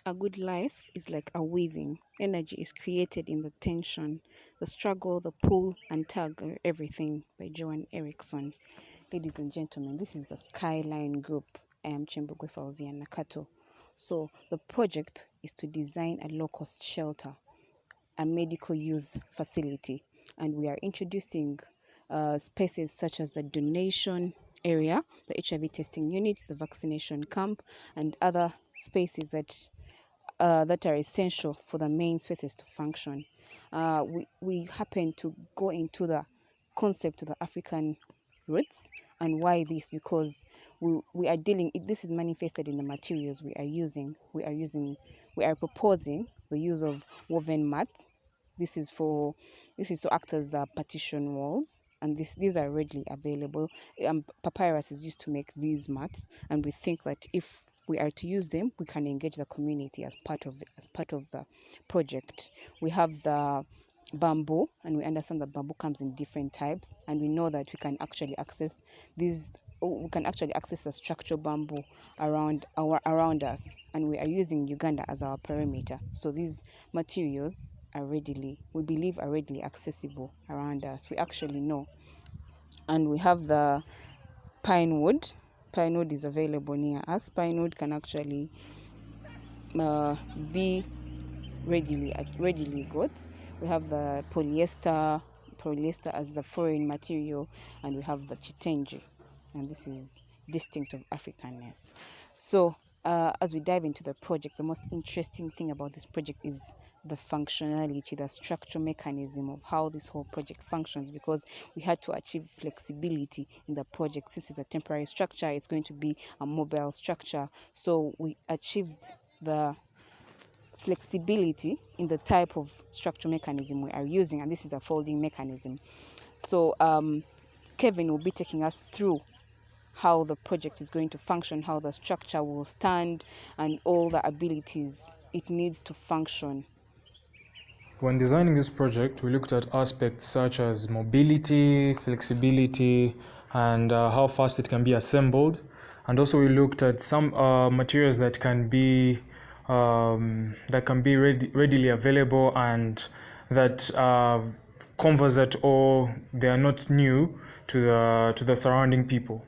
A good life is like a weaving. Energy is created in the tension, the struggle, the pull and tug, everything by Joan Erickson. Ladies and gentlemen, this is the Skyline group. I am Kimbugwe Fauzia Nakato. So the project is to design a low-cost shelter, a medical use facility, and we are introducing spaces such as the donation area, the HIV testing unit, the vaccination camp, and other spaces that are essential for the main spaces to function. We happen to go into the concept of the African roots. And why this? Because we are dealing, this is manifested in the materials we are using. We are proposing the use of woven mats. This is to act as the partition walls, and these are readily available. Papyrus is used to make these mats, and we think that if we are to use them, we can engage the community as part of the project. We have the bamboo, and we understand that bamboo comes in different types, and we know that we can actually access the structural bamboo around us, and we are using Uganda as our perimeter. So these materials we believe are readily accessible around us. We actually know. And we have the pine wood. Pine wood is available near us. Pine wood can actually be readily got. We have the polyester as the foreign material, and we have the chitenji, and this is distinct of Africanness. So as we dive into the project, the most interesting thing about this project is the functionality, the structural mechanism of how this whole project functions, because we had to achieve flexibility in the project. This is a temporary structure, it's going to be a mobile structure, so we achieved the flexibility in the type of structural mechanism we are using, and this is a folding mechanism. So Kevin will be taking us through how the project is going to function, how the structure will stand, and all the abilities it needs to function. When designing this project, we looked at aspects such as mobility, flexibility, and how fast it can be assembled. And also we looked at some materials that can be readily available and that conversant or they are not new to the surrounding people.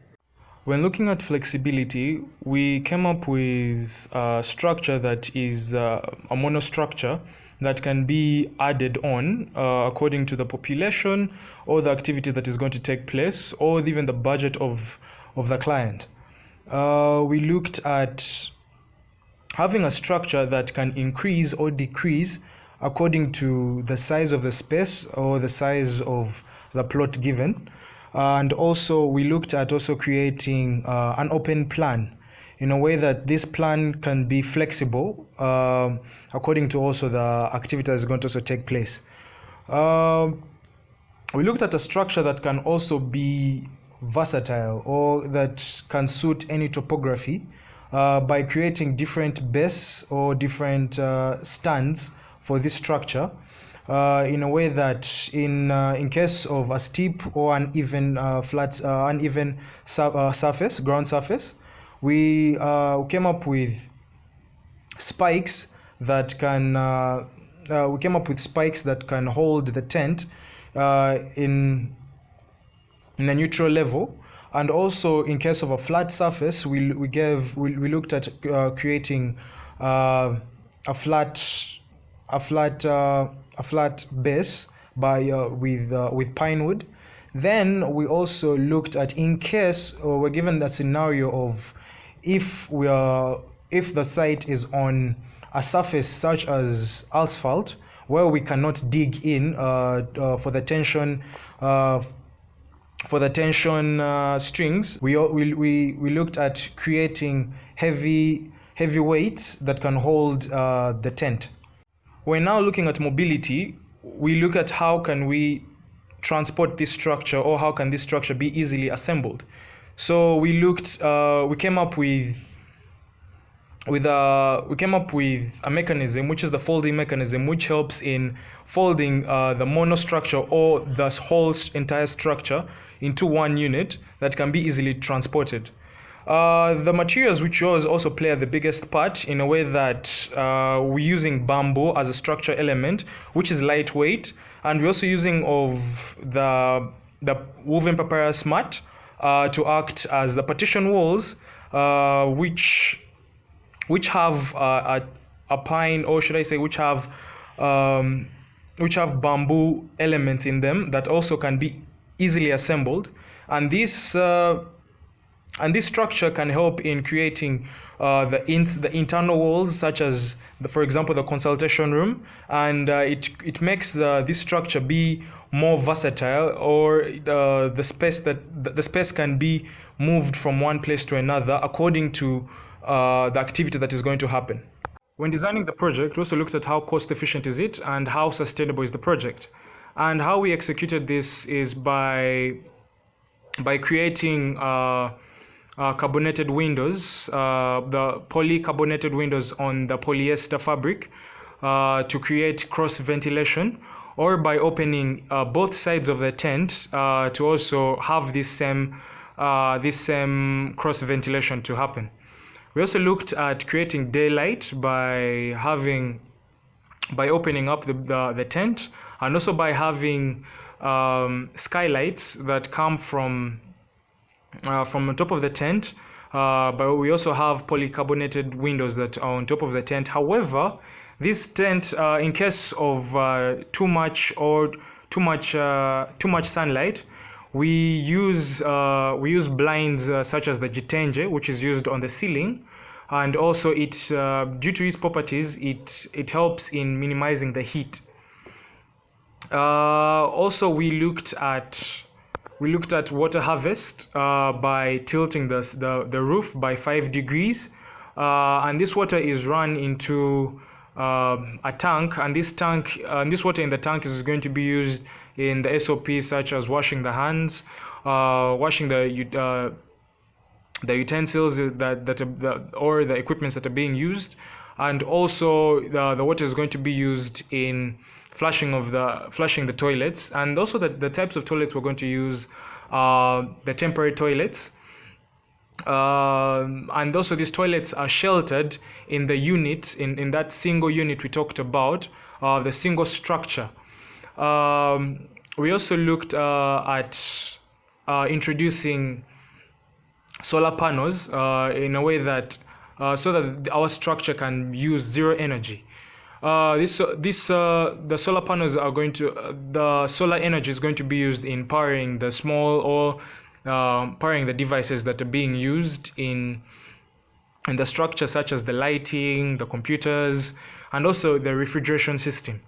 When looking at flexibility, we came up with a structure that is a monostructure that can be added on according to the population or the activity that is going to take place, or even the budget of the client. We looked at having a structure that can increase or decrease according to the size of the space or the size of the plot given. And also we looked at also creating an open plan in a way that this plan can be flexible according to also the activity that is going to also take place. We looked at a structure that can also be versatile or that can suit any topography by creating different base or different stands for this structure in a way that in case of a steep or uneven ground surface, we came up with spikes that can hold the tent in a neutral level. And also in case of a flat surface, we looked at creating a flat base with pine wood. Then we also looked at, in case we're given the scenario of if the site is on a surface such as asphalt, where we cannot dig in for the tension strings, we looked at creating heavy weights that can hold the tent. We're now looking at mobility. We look at how can we transport this structure, or how can this structure be easily assembled. So we came up with a mechanism, which is the folding mechanism, which helps in folding the monostructure or the whole entire structure into one unit that can be easily transported. The materials we chose also play the biggest part in a way that we're using bamboo as a structure element, which is lightweight, and we're also using of the woven papyrus mat to act as the partition walls, which have a pine, or should I say, which have bamboo elements in them that also can be easily assembled, and this structure can help in creating the internal walls, such as for example the consultation room, and it makes this structure be more versatile, or the space can be moved from one place to another according to the activity that is going to happen. When designing the project, we also looked at how cost efficient is it and how sustainable is the project. And how we executed this is by creating carbonated windows, the polycarbonated windows on the polyester fabric to create cross ventilation, or by opening both sides of the tent to also have this same cross ventilation to happen. We also looked at creating daylight by opening up the tent, and also by having skylights that come from the top of the tent, but we also have polycarbonated windows that are on top of the tent. However, this tent, in case of too much sunlight, we use blinds such as the jitenje, which is used on the ceiling, and also it due to its properties, it helps in minimizing the heat. Also, we looked at water harvest by tilting the roof by 5 degrees, and this water is run into a tank, and this water in the tank is going to be used in the SOPs such as washing the hands, washing the utensils or the equipments that are being used, and also the water is going to be used in flushing the toilets, and also the types of toilets we're going to use the temporary toilets, and also these toilets are sheltered in the units, in that single unit we talked about, the single structure. We also looked at introducing solar panels in a way that so that our structure can use zero energy. The solar panels are going to the solar energy is going to be used in powering the small or powering the devices that are being used in the structure, such as the lighting, the computers, and also the refrigeration system.